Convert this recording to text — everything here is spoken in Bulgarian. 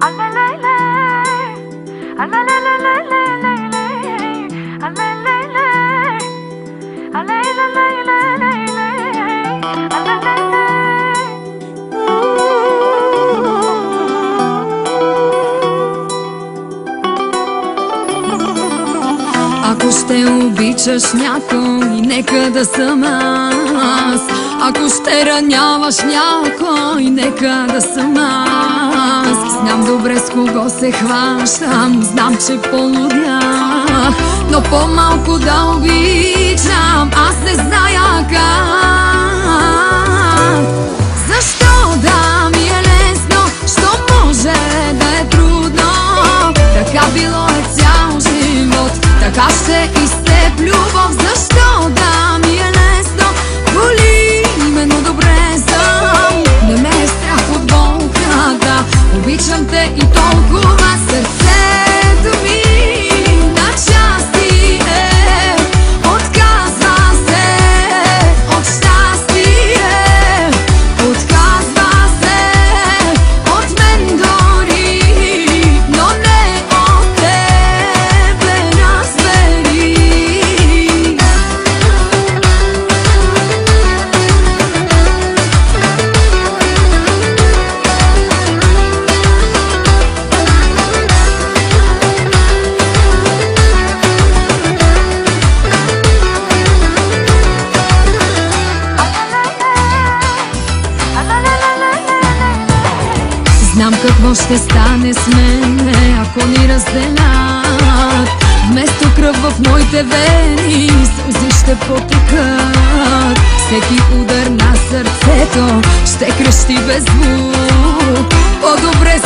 Ако ще обичаш някой, нека да съм аз. Ако ще раняваш някой, нека да съм аз. Знам добре с кого се хващам, знам, че полудях, но по-малко да обичам, аз не зная как. Защо да ми е лесно, що може да е трудно? Така било е цял живот, така ще и с теб любов. Защо да ми е лесно, боли ме, но добре знам, не ме е страх от болката. Обичам те и толкова, сърцето ми на части е, отказва се от щастие, отказва се от мен дори, но не от тебе, разбери. Знам какво ще стане с мен, ако ни разделят. Вместо кръв в моите вени, сълзи ще потекат. Всеки удар на сърцето ще крещи без звук. По-добре